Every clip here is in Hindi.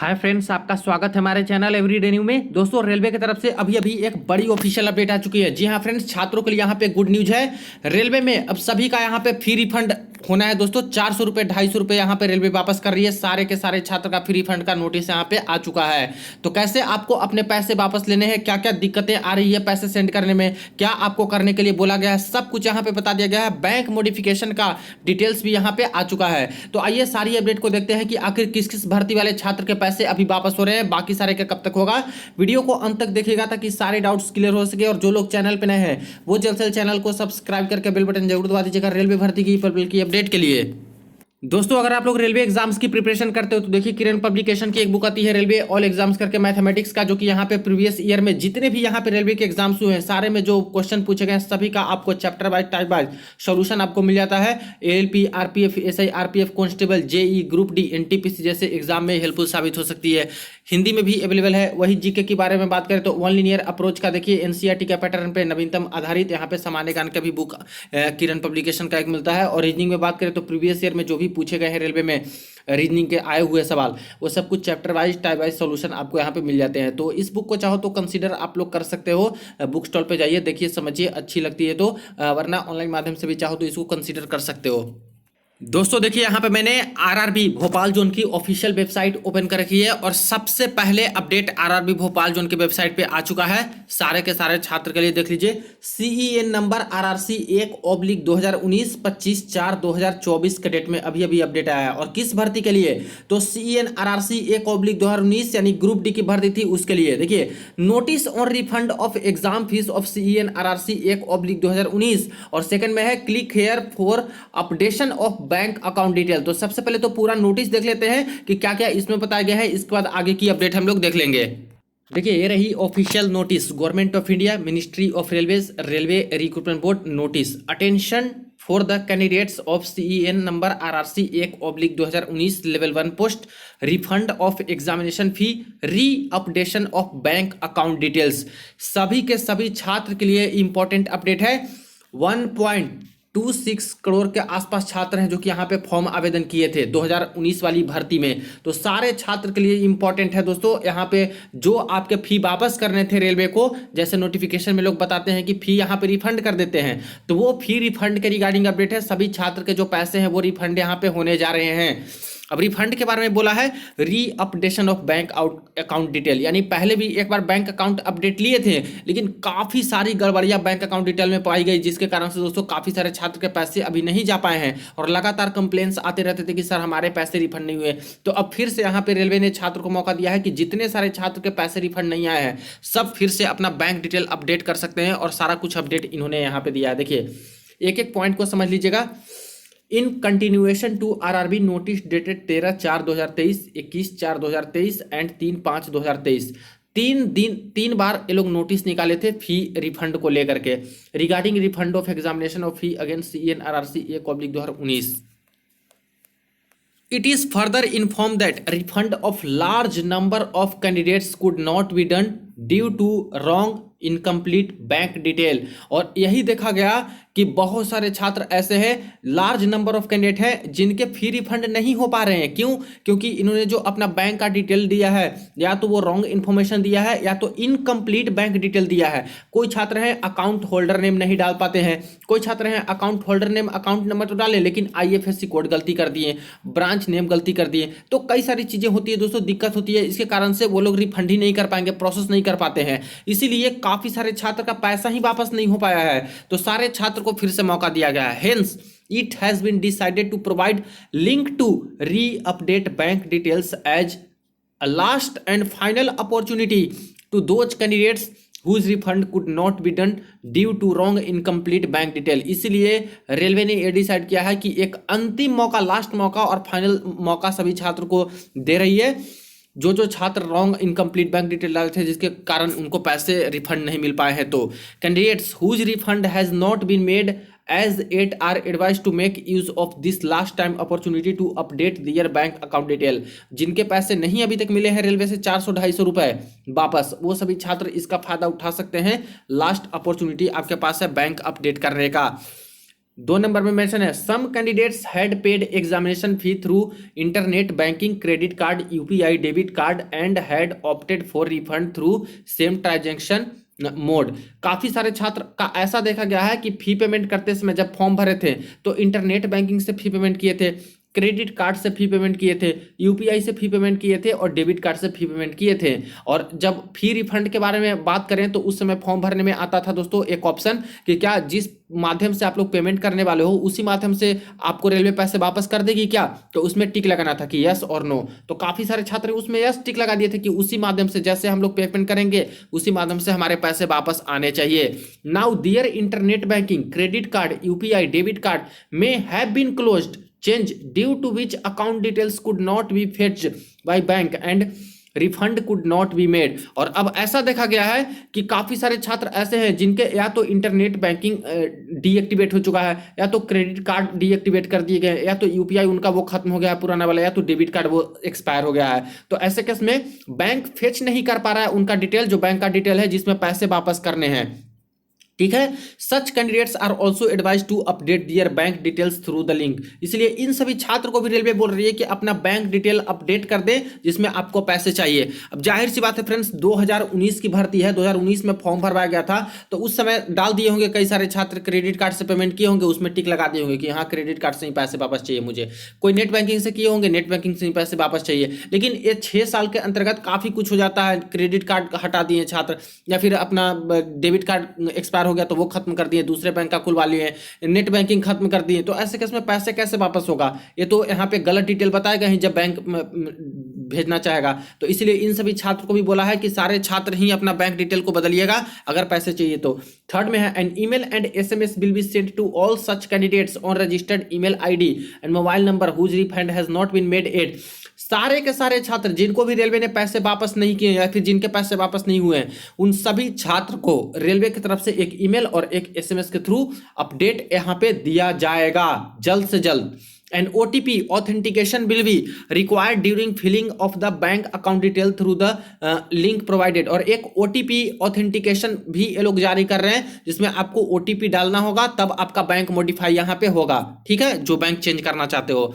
हाय फ्रेंड्स, आपका स्वागत है हमारे चैनल एवरीडे न्यू में। दोस्तों, रेलवे की तरफ से अभी अभी एक बड़ी ऑफिशियल अपडेट आ चुकी है। जी हाँ फ्रेंड्स, छात्रों के लिए यहाँ पे गुड न्यूज है। रेलवे में अब सभी का यहाँ पे फ्री रिफंड होना है। दोस्तों, 400 रुपये 250 रुपये यहाँ पे रेलवे वापस कर रही है। सारे के सारे छात्र का फ्री रिफंड का नोटिस यहाँ पे आ चुका है। तो कैसे आपको अपने पैसे वापस लेने हैं, क्या क्या दिक्कतें आ रही है पैसे सेंड करने में, क्या आपको करने के लिए बोला गया है, सब कुछ यहाँ पे बता दिया गया है। बैंक मॉडिफिकेशन का डिटेल्स भी यहाँ पे आ चुका है। तो आइए सारी अपडेट को देखते हैं कि आखिर किस किस भर्ती वाले छात्र के पैसे अभी वापस हो रहे हैं, बाकी सारे का कब तक होगा। वीडियो को अंत तक देखिएगा ताकि सारे डाउट्स क्लियर हो सके। और जो लोग चैनल पे नए हैं वो जल्द से जल्द चैनल को सब्सक्राइब करके बेल बटन जरूर दबा दीजिएगा रेलवे भर्ती की अपडेट के लिए। दोस्तों, अगर आप लोग रेलवे एग्जाम्स की प्रिपरेशन करते हो तो देखिए, किरण पब्लिकेशन की एक बुक आती है रेलवे ऑल एग्जाम्स करके मैथमेटिक्स का, जो कि यहाँ पे प्रीवियस ईयर में जितने भी यहाँ पे रेलवे के एग्जाम्स हुए हैं सारे में जो क्वेश्चन पूछे गए हैं सभी का आपको chapter wise type wise solution आपको मिल जाता है। ALP, RPF, SI, RPF, constable, JE, group D, NTPC जैसे एग्जाम में हेल्पफुल साबित हो सकती है। हिंदी में भी अवेलेबल है। वही जीके के बारे में बात करें तो वन लीनियर अप्रोच का देखिए एनसीईआरटी के पैटर्न पे नवीनतम आधारित यहाँ पे सामान्य ज्ञान का भी बुक किरण पब्लिकेशन का एक मिलता है। और रीजनिंग में बात करें तो प्रीवियस ईयर में जो भी पूछे गए हैं रेलवे में रीजनिंग के आए हुए सवाल, वो सब कुछ chapter wise type wise solution आपको यहाँ पे मिल जाते हैं। तो इस बुक को चाहो तो कंसीडर आप लोग कर सकते हो। बुक स्टॉल पे जाइए, देखिए, समझिए, अच्छी लगती है तो, वरना ऑनलाइन माध्यम से भी चाहो तो इसको कंसीडर कर सकते हो। दोस्तों देखिए, यहाँ पे मैंने आरआरबी भोपाल जोन की ऑफिशियल वेबसाइट ओपन कर रखी है और सबसे पहले अपडेट आरआरबी भोपाल जोन की वेबसाइट पे आ चुका है। सारे के सारे छात्र के लिए देख लीजिए। सीईएन नंबर RRC 1/2019 25/4/2024 के डेट में अभी अभी अपडेट आया है। और किस भर्ती के लिए? तो सीईएन RRC 1/2019 यानी ग्रुप डी की भर्ती थी, उसके लिए देखिए, notice on refund of exam fees of CEN RRC 1/2019। और सेकंड में है click here for updation of bank account detail. तो सबसे पहले तो पूरा नोटिस देख लेते हैं कि क्या क्या इसमें बताया गया है, इसके बाद आगे की अपडेट हम लोग देख लेंगे। देखिए, ये रही official notice, government of India, ministry of railways, railway recruitment board notice. Attention for the candidates of CEN number RRC 1/2019 level 1 post, refund of examination fee, re updation of bank account details. सभी के सभी छात्र के लिए इंपॉर्टेंट अपडेट है। 1.26 करोड़ के आसपास छात्र हैं जो कि यहाँ पे फॉर्म आवेदन किए थे 2019 वाली भर्ती में। तो सारे छात्र के लिए इंपॉर्टेंट है दोस्तों। यहाँ पे जो आपके फी वापस करने थे रेलवे को, जैसे नोटिफिकेशन में लोग बताते हैं कि फी यहाँ पे रिफंड कर देते हैं, तो वो फी रिफंड के रिगार्डिंग अपडेट है। सभी छात्र के जो पैसे हैं वो रिफंड यहाँ पे होने जा रहे हैं। अब रिफंड के बारे में बोला है, री updation of bank account detail, यानी पहले भी एक बार बैंक अकाउंट अपडेट लिए थे लेकिन काफ़ी सारी गड़बड़ियां बैंक अकाउंट डिटेल में पाई गई, जिसके कारण से दोस्तों काफ़ी सारे छात्र के पैसे अभी नहीं जा पाए हैं। और लगातार कंप्लेंट्स आते रहते थे कि सर हमारे पैसे रिफंड नहीं हुए। तो अब फिर से यहाँ पे रेलवे ने छात्र को मौका दिया है कि जितने सारे छात्र के पैसे रिफंड नहीं आए हैं सब फिर से अपना बैंक डिटेल अपडेट कर सकते हैं। और सारा कुछ अपडेट इन्होंने यहाँ पे दिया है। देखिए, एक एक पॉइंट को समझ लीजिएगा। In continuation to RRB notice dated 13/4/2023, 21/4/2023 and 3/5/2023। 3 बार ये लोग नोटिस निकाले थे फी रिफंड को लेकर के, regarding refund of examination of fee against CEN RRC 1/2019। It is further informed that refund of large number of candidates could not be done due to wrong incomplete bank detail. और यही देखा गया कि बहुत सारे छात्र ऐसे हैं, लार्ज नंबर ऑफ कैंडिडेट हैं जिनके फी रिफंड नहीं हो पा रहे हैं। क्यों? क्योंकि इन्होंने जो अपना बैंक का डिटेल दिया है या तो वो रॉन्ग इन्फॉर्मेशन दिया है या तो इनकम्प्लीट बैंक डिटेल दिया है। कोई छात्र हैं अकाउंट होल्डर नेम नहीं डाल पाते हैं, कोई छात्र हैं account holder name account number तो डाले लेकिन IFSC कोड गलती कर दिए, ब्रांच नेम गलती कर दिए। तो कई सारी चीजें होती है दोस्तों, दिक्कत होती है। इसके कारण से वो लोग रिफंड ही नहीं कर पाएंगे, प्रोसेस नहीं कर पाते हैं। इसीलिए काफी सारे छात्र का पैसा ही वापस नहीं हो पाया है। तो सारे छात्र को फिर से मौका दिया गया है। Hence it has been decided to provide link to re update bank details as a last and final opportunity to those candidates whose refund could not be done due to wrong incomplete bank detail. इसीलिए रेलवे ने यह डिसाइड किया है कि एक अंतिम मौका, लास्ट मौका और फाइनल मौका सभी छात्र को दे रही है। जो छात्र रॉन्ग इनकम्प्लीट बैंक डिटेल डाले थे जिसके कारण उनको पैसे रिफंड नहीं मिल पाए हैं, तो candidates whose refund has not been made as at are advise to make use of this last time opportunity to update their bank account detail. जिनके पैसे नहीं अभी तक मिले हैं रेलवे से 400-250 रुपए वापस, वो सभी छात्र इसका फायदा उठा सकते हैं। लास्ट अपॉर्चुनिटी आपके पास है बैंक अपडेट करने का। 2 नंबर में मेंशन है some candidates had paid examination fee through internet banking, credit card, UPI debit card and had opted for refund through same transaction mode. काफी सारे छात्र का ऐसा देखा गया है कि फी पेमेंट करते समय जब फॉर्म भरे थे तो इंटरनेट बैंकिंग से फी पेमेंट किए थे, क्रेडिट कार्ड से फी पेमेंट किए थे, यूपीआई से फी पेमेंट किए थे और डेबिट कार्ड से फी पेमेंट किए थे। और जब फी रिफंड के बारे में बात करें तो उस समय फॉर्म भरने में आता था दोस्तों एक ऑप्शन कि क्या जिस माध्यम से आप लोग पेमेंट करने वाले हो उसी माध्यम से आपको रेलवे पैसे वापस कर देगी क्या, तो उसमें टिक लगाना था कि यस और नो। तो काफी सारे छात्र उसमें यस टिक लगा दिए थे कि उसी माध्यम से जैसे हम लोग पेमेंट करेंगे उसी माध्यम से हमारे पैसे वापस आने चाहिए। Now their internet banking, credit card, UPI debit card may have been closed change due to which account details could not be fetched by bank and refund could not be made. और अब ऐसा देखा गया है कि काफी सारे छात्र ऐसे हैं जिनके या तो इंटरनेट बैंकिंग डीएक्टिवेट हो चुका है, या तो क्रेडिट कार्ड डीएक्टिवेट कर दिए गए, या तो यूपीआई उनका वो खत्म हो गया है पुराना वाला, या तो डेबिट कार्ड वो एक्सपायर हो गया है। तो ऐसे केस में बैंक फेच नहीं कर पा रहा है उनका डिटेल, जो बैंक का डिटेल है जिसमें पैसे वापस करने हैं। ठीक है, such candidates are also advise to update their bank details through the link. इसलिए इन सभी छात्र को भी रेलवे बोल रही है कि अपना बैंक डिटेल अपडेट कर दे जिसमें आपको पैसे चाहिए। अब जाहिर सी बात है फ्रेंड्स, 2019 की भर्ती है, 2019 में फॉर्म भरवाया गया था तो उस समय डाल दिए होंगे कई सारे छात्र, क्रेडिट कार्ड से पेमेंट किए होंगे, उसमें टिक लगा दिए होंगे कि हाँ क्रेडिट कार्ड से ही पैसे वापस चाहिए मुझे। कोई नेट बैंकिंग से किए होंगे, नेट बैंकिंग से ही पैसे वापस चाहिए। लेकिन ये 6 साल के अंतर्गत काफी कुछ हो जाता है, क्रेडिट कार्ड हटा दिए छात्र, या फिर अपना डेबिट कार्ड एक्सपायर हो गया तो वो खत्म कर दिए, दूसरे बैंक का खुलवा लिए, नेट बैंकिंग खत्म कर दिए। तो ऐसे केस में पैसे कैसे वापस होगा? ये तो यहाँ पे गलत डिटेल बताएगा ही जब बैंक भेजना चाहेगा। तो इसलिए इन सभी छात्र को भी बोला है कि सारे छात्र ही अपना बैंक डिटेल को बदलिएगा अगर पैसे चाहिए तो। थर्ड में है an email and SMS will be sent to all such candidates on registered email ID and mobile number whose refund has not been made at. सारे के सारे छात्र जिनको भी रेलवे ने पैसे वापस नहीं किए या फिर जिनके पैसे वापस नहीं हुए हैं, उन सभी छात्र को रेलवे की तरफ से एक ईमेल और एक एसएमएस के थ्रू अपडेट यहां पे दिया जाएगा जल्द से जल्द। And OTP authentication will be required during filling of the bank account detail through the link provided। और एक OTP authentication भी ये लोग जारी कर रहे हैं जिसमें आपको OTP डालना होगा, तब आपका बैंक मॉडिफाई यहाँ पे होगा। ठीक है, जो बैंक चेंज करना चाहते हो।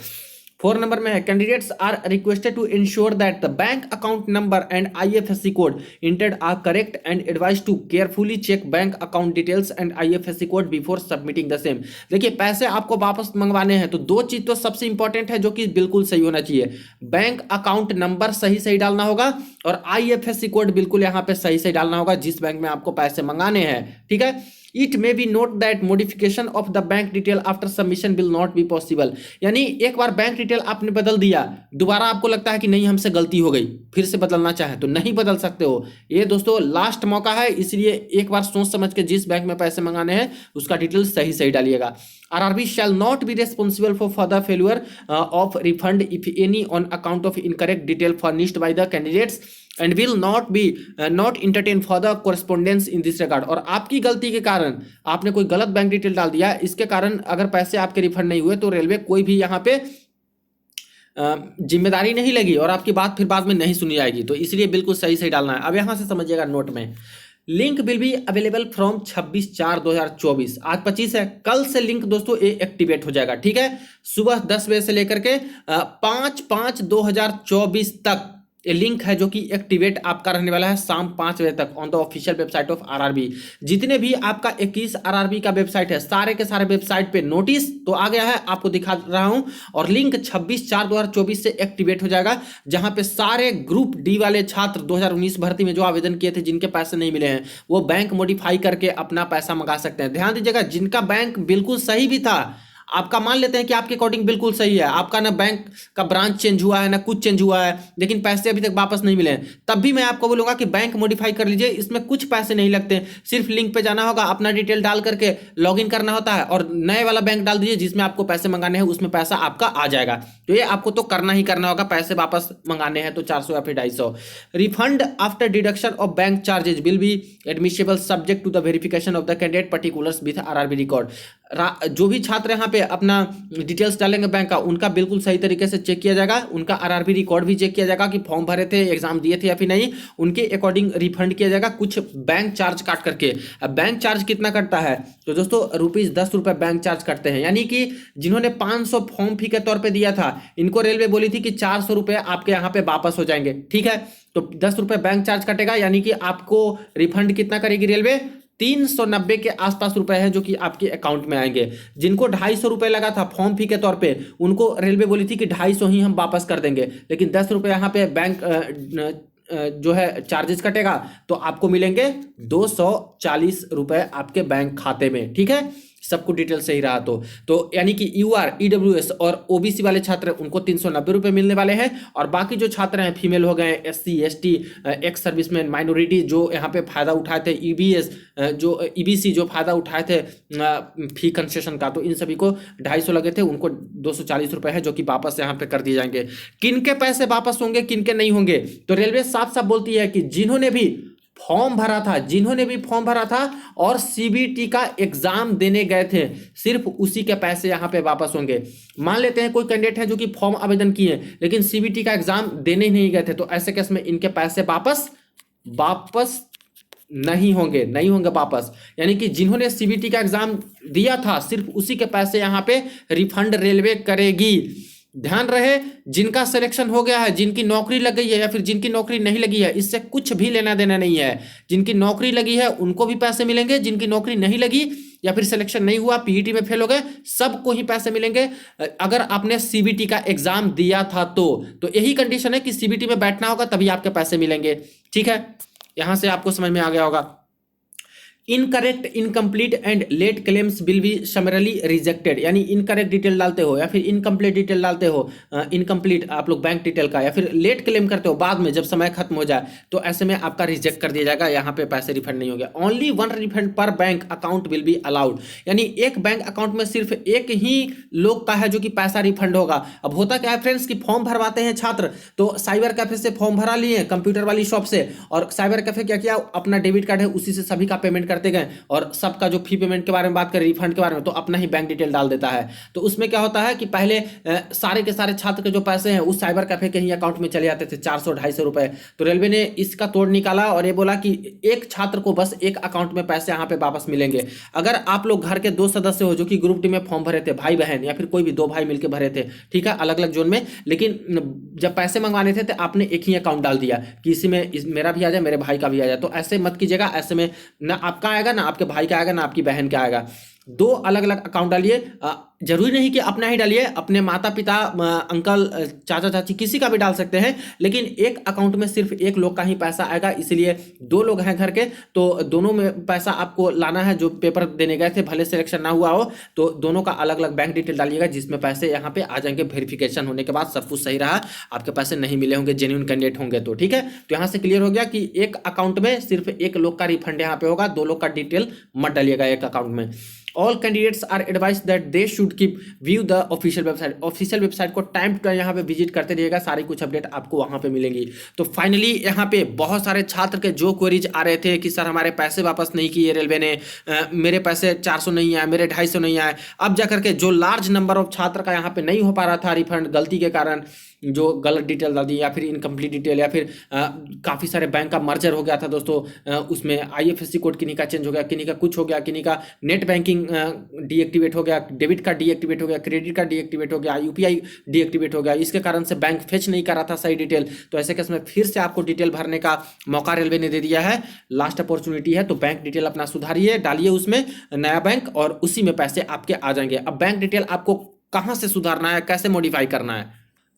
4 नंबर में है candidates are requested to ensure that the bank account number and IFSC code entered are correct and advise to carefully check bank account details and IFSC code before submitting the same. देखिए, पैसे आपको वापस मंगवाने हैं तो 2 चीज तो सबसे इंपॉर्टेंट है जो कि बिल्कुल सही होना चाहिए। बैंक अकाउंट नंबर सही सही डालना होगा और IFSC कोड बिल्कुल यहाँ पे सही सही डालना होगा जिस बैंक में आपको पैसे मंगाने हैं। ठीक है, it may be note that modification of the bank detail after submission will not be possible. यानी एक बार बैंक डिटेल आपने बदल दिया, दोबारा आपको लगता है कि नहीं हमसे गलती हो गई, फिर से बदलना चाहे तो नहीं बदल सकते हो। ये दोस्तों लास्ट मौका है, इसलिए एक बार सोच समझ के जिस बैंक में पैसे मंगाने हैं उसका डिटेल सही सही डालिएगा। RRB shall not be responsible for further failure of refund if any on account of incorrect detail furnished by the candidates and will not be not entertain further correspondence in this regard। और आपकी गलती के कारण आपने कोई गलत बैंक डिटेल डाल दिया, इसके कारण अगर पैसे आपके रिफंड नहीं हुए तो रेलवे कोई भी यहाँ पे जिम्मेदारी नहीं लगी और आपकी बात फिर बाद में नहीं सुनी जाएगी। तो इसलिए बिल्कुल सही सही डालना है। अब यहाँ से समझिएगा नोट में, link will be available from 26/4/2024। आज 25 है, कल से लिंक दोस्तों ये एक्टिवेट हो जाएगा। ठीक है, सुबह 10 बजे से लेकर के 5/5/2024 तक ये लिंक है जो कि एक्टिवेट आपका रहने वाला है शाम 5 बजे तक on the official website of RRB। जितने भी आपका 21 RRB का वेबसाइट है, सारे के सारे वेबसाइट पे नोटिस तो आ गया है, आपको दिखा रहा हूं। और लिंक 26/4/2024 से एक्टिवेट हो जाएगा, जहां पे सारे ग्रुप डी वाले छात्र 2019 भर्ती में जो आवेदन किए थे जिनके पैसे नहीं मिले हैं, वो बैंक मॉडिफाई करके अपना पैसा मंगा सकते हैं। ध्यान दीजिएगा, जिनका बैंक बिल्कुल सही भी था, आपका मान लेते हैं कि आपके अकॉर्डिंग बिल्कुल सही है, आपका ना बैंक का ब्रांच चेंज हुआ है ना कुछ चेंज हुआ है, लेकिन पैसे अभी तक वापस नहीं मिले हैं, तब भी मैं आपको बोलूंगा कि बैंक मॉडिफाई कर लीजिए। इसमें कुछ पैसे नहीं लगते, सिर्फ लिंक पे जाना होगा, अपना डिटेल डाल करके लॉगिन करना होता है और नए वाला बैंक डाल दीजिए जिसमें आपको पैसे मंगाने हैं, उसमें पैसा आपका आ जाएगा। तो ये आपको तो करना ही करना होगा, पैसे वापस मंगाने हैं तो 400 या फिर 250। Refund after deduction of bank charges will be admissible subject to the verification of the candidate particulars with RRB record. जो भी छात्र यहाँ पे अपना डिटेल्स डालेंगे बैंक का, उनका बिल्कुल सही तरीके से चेक किया जाएगा, उनका आरआरबी रिकॉर्ड भी चेक किया जाएगा कि फॉर्म भरे थे, एग्जाम दिए थे या फिर नहीं, उनके अकॉर्डिंग रिफंड किया जाएगा कुछ बैंक चार्ज काट करके। अब बैंक चार्ज कितना कटता है तो दोस्तों ₹10 बैंक चार्ज कटते हैं, यानी कि जिन्होंने 500 फॉर्म फी के तौर पर दिया था, इनको रेलवे बोली थी कि ₹400 आपके यहाँ पे वापस हो जाएंगे, ठीक है। तो ₹10 बैंक चार्ज कटेगा, यानी कि आपको रिफंड कितना करेगी रेलवे, 390 के आसपास रुपए है जो कि आपके अकाउंट में आएंगे। जिनको ₹250 लगा था फॉर्म फी के तौर पे, उनको रेलवे बोली थी कि 250 ही हम वापस कर देंगे, लेकिन ₹10 यहाँ पे बैंक जो है चार्जेस कटेगा, तो आपको मिलेंगे ₹240 आपके बैंक खाते में, ठीक है। सबको डिटेल सही रहा तो यानी कि यूआर, ईडब्ल्यूएस और ओबीसी वाले छात्र उनको ₹390 मिलने वाले हैं, और बाकी जो छात्र हैं फीमेल हो गए, SC, ST, ex serviceman, minority जो यहाँ पे फायदा उठाए थे, ईबीएस जो ईबीसी जो फायदा उठाए थे फी कंसेशन का, तो इन सभी को 250 लगे थे, उनको ₹240 है जो कि वापस यहाँ पे कर दिए जाएंगे। किन के पैसे वापस होंगे, किन के नहीं होंगे, तो रेलवे साफ साफ बोलती है कि जिन्होंने भी फॉर्म भरा था और सीबीटी का एग्जाम देने गए थे, सिर्फ उसी के पैसे यहां पे वापस होंगे। मान लेते हैं कोई कैंडिडेट है जो कि फॉर्म आवेदन किए लेकिन सीबीटी का एग्जाम देने ही नहीं गए थे, तो ऐसे केस में इनके पैसे वापस नहीं होंगे वापस, यानी कि जिन्होंने सीबीटी का एग्जाम दिया था सिर्फ उसी के पैसे यहां पे रिफंड रेलवे करेगी। ध्यान रहे, जिनका सिलेक्शन हो गया है, जिनकी नौकरी लग गई है या फिर जिनकी नौकरी नहीं लगी है, इससे कुछ भी लेना देना नहीं है। जिनकी नौकरी लगी है उनको भी पैसे मिलेंगे, जिनकी नौकरी नहीं लगी या फिर सिलेक्शन नहीं हुआ, पीईटी में फेल हो गए, सबको ही पैसे मिलेंगे अगर आपने सीबीटी का एग्जाम दिया था तो यही कंडीशन है कि सीबीटी में बैठना होगा तभी आपके पैसे मिलेंगे, ठीक है। यहां से आपको समझ में आ गया होगा। Incorrect, incomplete and let claims will be समरली rejected, यानी इनकरेक्ट डिटेल डालते हो या फिर इनकम्प्लीट डिटेल डालते हो, इनकम्प्लीट आप लोग बैंक डिटेल का, या फिर लेट क्लेम करते हो बाद में जब समय खत्म हो जाए, तो ऐसे में आपका रिजेक्ट कर दिया जाएगा, यहाँ पे पैसे रिफंड नहीं होंगे। ओनली 1 रिफंड पर bank account will be allowed, यानी एक बैंक अकाउंट में सिर्फ एक ही लोग का है जो कि पैसा रिफंड होगा। अब होता क्या है फ्रेंड्स कि फॉर्म भरवाते हैं छात्र, तो साइबर कैफे से फॉर्म भरा लिए कंप्यूटर वाली शॉप से, और साइबर कैफे क्या किया, अपना डेबिट कार्ड है उसी से सभी का पेमेंट करते गए, और सबका जो फी पेमेंट के बारे में बात करें, रिफंड के बारे में, तो अपना ही बैंक डिटेल डाल देता है। तो उसमें क्या होता है कि पहले सारे के सारे छात्र के जो पैसे हैं उस साइबर कैफे के ही अकाउंट में चले जाते थे, 400-250 तो रेलवे ने इसका तोड़ निकाला और ये बोला कि एक छात्र को बस एक अकाउंट में पैसे यहाँ पे वापस मिलेंगे। अगर आप लोग घर के 2 सदस्य हो जो कि ग्रुप डी में फॉर्म भरे थे, भाई बहन या फिर कोई भी 2 भाई मिलकर भरे थे, ठीक है, अलग अलग जोन में, लेकिन जब पैसे मंगवाने थे तो आपने एक ही अकाउंट डाल दिया कि इसी में मेरा भी आ जाए, मेरे भाई का भी आ जाए, तो ऐसे मत कीजिएगा। ऐसे में ना आपका आएगा, ना आपके भाई का आएगा, ना आपकी बहन का आएगा। 2 अलग अलग अकाउंट डालिए, जरूरी नहीं कि अपना ही डालिए, अपने माता पिता, अंकल, चाचा चाची किसी का भी डाल सकते हैं, लेकिन एक अकाउंट में सिर्फ एक लोग का ही पैसा आएगा, इसलिए 2 लोग हैं घर के तो दोनों में पैसा आपको लाना है। जो पेपर देने गए थे भले सिलेक्शन ना हुआ हो, तो दोनों का अलग अलग बैंक डिटेल डालिएगा जिसमें पैसे यहाँ पे आ जाएंगे। वेरिफिकेशन होने के बाद सब कुछ सही रहा, आपके पैसे नहीं मिले होंगे, जेन्युइन कैंडिडेट होंगे तो, ठीक है। तो यहाँ से क्लियर हो गया कि एक अकाउंट में सिर्फ एक लोग का रिफंड यहाँ पे होगा, 2 लोग का डिटेल मत डालिएगा एक अकाउंट में। All candidates are advise that they should keep view the official website, official website को टाइम टू टाइम यहाँ पे विजिट करते रहिएगा, सारी कुछ अपडेट आपको वहाँ पे मिलेंगी। तो फाइनली यहाँ पे बहुत सारे छात्र के जो क्वेरीज आ रहे थे कि सर हमारे पैसे वापस नहीं किए रेलवे ने, मेरे पैसे 400 नहीं आए, मेरे 250 नहीं आए, अब जाकर के जो लार्ज नंबर ऑफ छात्र का यहाँ पे नहीं हो पा रहा था रिफंड गलती के कारण, जो गलत डिटेल डाल दी या फिर इनकम्प्लीट डिटेल, या फिर काफ़ी सारे बैंक का मर्जर हो गया था दोस्तों, उसमें आईएफएससी कोड किन्हीं का चेंज हो गया, किन्हीं का कुछ हो गया, किन्हीं का नेट बैंकिंग डीएक्टिवेट हो गया, डेबिट कार्ड डीएक्टिवेट हो गया, क्रेडिट कार्ड डीएक्टिवेट हो गया, यूपीआई डीएक्टिवेट हो गया, इसके कारण से बैंक फेच नहीं कर रहा था सही डिटेल। तो ऐसे केस में फिर से आपको डिटेल भरने का मौका रेलवे ने दे दिया है, लास्ट अपॉर्चुनिटी है। तो बैंक डिटेल अपना सुधारिए, डालिए उसमें नया बैंक, और उसी में पैसे आपके आ जाएंगे। अब बैंक डिटेल आपको कहाँ से सुधारना है, कैसे मॉडिफाई करना है,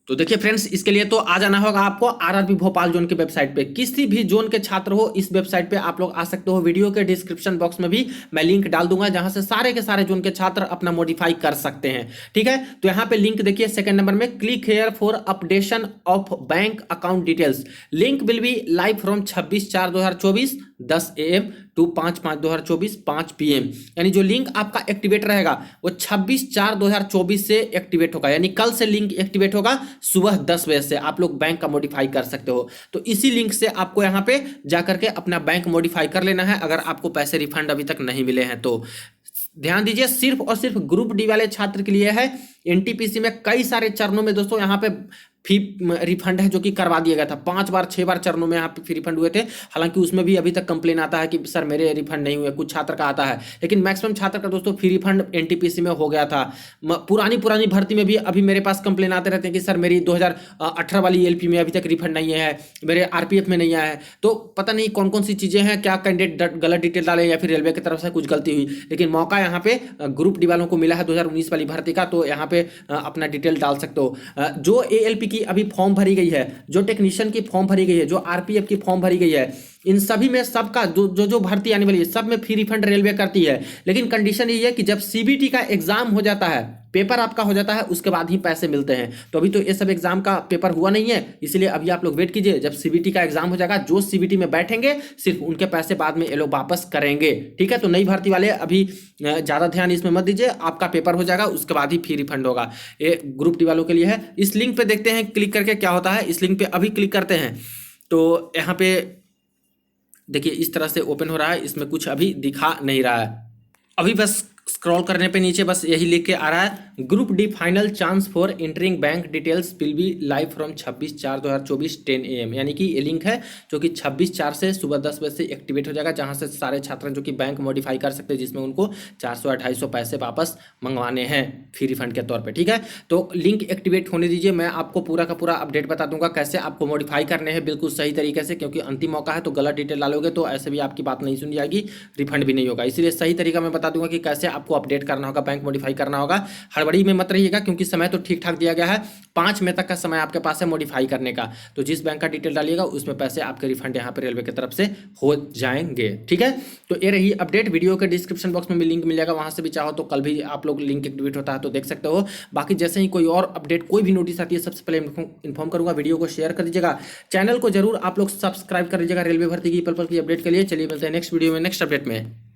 तो देखिए फ्रेंड्स, इसके लिए तो आ जाना होगा आपको आरआरबी भोपाल जोन के वेबसाइट पे। किसी भी जोन के छात्र हो इस वेबसाइट पे आप लोग आ सकते हो। वीडियो के डिस्क्रिप्शन बॉक्स में भी मैं लिंक डाल दूंगा जहां से सारे के सारे जोन के छात्र अपना मॉडिफाई कर सकते हैं, ठीक है। तो यहाँ पे लिंक देखिए सेकंड नंबर में, click here for updation of bank account details, link will be live from 26/4/2024 10 AM to 5/5/2024 5 PM, यानी जो लिंक आपका एक्टिवेट रहेगा वो 26/4/2024 से एक्टिवेट होगा, यानी कल से लिंक एक्टिवेट होगा सुबह 10 बजे से। आप लोग बैंक का मॉडिफाई कर सकते हो। तो इसी लिंक से आपको यहाँ पे जाकर के अपना बैंक मॉडिफाई कर लेना है, अगर आपको पैसे रिफंड अभी तक नहीं मिले हैं तो। ध्यान दीजिए, सिर्फ और सिर्फ ग्रुप डी वाले छात्र के लिए है। एनटीपीसी में कई सारे चरणों में दोस्तों यहाँ पे फी रिफंड है जो कि करवा दिया गया था। 5 बार 6 बार चरणों में यहाँ पे फी रिफंड हुए थे। हालांकि उसमें भी अभी तक कंप्लेन आता है कि सर मेरे रिफंड नहीं हुए, कुछ छात्र का आता है, लेकिन मैक्सिमम छात्र का दोस्तों फी रिफंड एनटीपीसी में हो गया था। पुरानी भर्ती में भी अभी मेरे पास कंप्लेन आते रहते हैं कि सर मेरी 2018 वाली एलपी में अभी तक रिफंड नहीं है, मेरे आरपीएफ में नहीं आया है। तो पता नहीं कौन कौन सी चीजें हैं, क्या कैंडिडेट गलत डिटेल डाले या फिर रेलवे की तरफ से कुछ गलती हुई, लेकिन मौका यहाँ पे ग्रुप डी वालों को मिला है 2019 वाली भर्ती का। तो यहाँ पे अपना डिटेल डाल सकते हो। जो एएलपी की अभी फॉर्म भरी गई है, जो टेक्नीशियन की फॉर्म भरी गई है, जो आरपीएफ की फॉर्म भरी गई है, इन सभी में सबका जो भर्ती आने वाली है सब में फी रिफंड रेलवे करती है। लेकिन कंडीशन ये है कि जब सीबीटी का एग्जाम हो जाता है, पेपर आपका हो जाता है, उसके बाद ही पैसे मिलते हैं। तो अभी तो ये सब एग्जाम का पेपर हुआ नहीं है, इसलिए अभी आप लोग वेट कीजिए। जब सीबीटी का एग्जाम हो जाएगा, जो सीबीटी में बैठेंगे सिर्फ उनके पैसे बाद में ये लोग वापस करेंगे। ठीक है, तो नई भर्ती वाले अभी ज्यादा ध्यान इसमें मत दीजिए, आपका पेपर हो जाएगा उसके बाद ही फी रिफंड होगा। ये ग्रुप डी वालों के लिए है। इस लिंक पे देखते हैं क्लिक करके क्या होता है। इस लिंक पे अभी क्लिक करते हैं तो यहाँ पे देखिए इस तरह से ओपन हो रहा है। इसमें कुछ अभी दिखा नहीं रहा है। अभी बस स्क्रॉल करने पे नीचे बस यही लिख के आ रहा है, group D final chance for entering bank details will be live from 26/4/2024 10 AM। यानी कि ये लिंक है जो कि 26/4 से सुबह 10 बजे से एक्टिवेट हो जाएगा, जहां से सारे छात्र जो कि बैंक मॉडिफाई कर सकते हैं, जिसमें उनको 400-250 पैसे वापस मंगवाने हैं फी रिफंड के तौर पर। ठीक है, तो लिंक एक्टिवेट होने दीजिए। मैं आपको पूरा का पूरा अपडेट बता दूंगा कैसे आपको मॉडिफाई करने हैं बिल्कुल सही तरीके से, क्योंकि अंतिम मौका है। तो गलत डिटेल डालोगे तो ऐसे भी आपकी बात नहीं सुनी जाएगी, रिफंड भी नहीं होगा। इसलिए सही तरीका मैं बता दूंगा कि कैसे आपको अपडेट करना होगा, बैंक मॉडिफाई करना होगा। हड़बड़ी में मत रहिएगा, क्योंकि समय तो ठीक ठाक दिया गया है। 5 मई तक का समय आपके पास है मॉडिफाई करने का। तो जिस बैंक का डिटेल डालिएगा उसमें पैसे आपके रिफंड यहाँ पे रेलवे की तरफ से हो जाएंगे। ठीक है, तो ये रही अपडेट। वीडियो के डिस्क्रिप्शन बॉक्स में भी लिंक मिल जाएगा, वहां से भी चाहो तो कल भी आप लोग लिंक एक्टिवेट होता है तो देख सकते हो। बाकी जैसे ही कोई और अपडेट, कोई भी नोटिस आती है, सबसे पहले इन्फॉर्म करूंगा। वीडियो को शेयर कर दीजिएगा, चैनल को जरूर आप लोग सब्सक्राइब कर दीजिएगा रेलवे भर्ती की पल पल की अपडेट के लिए। चलिए मिलते हैं नेक्स्ट वीडियो में नेक्स्ट अपडेट में।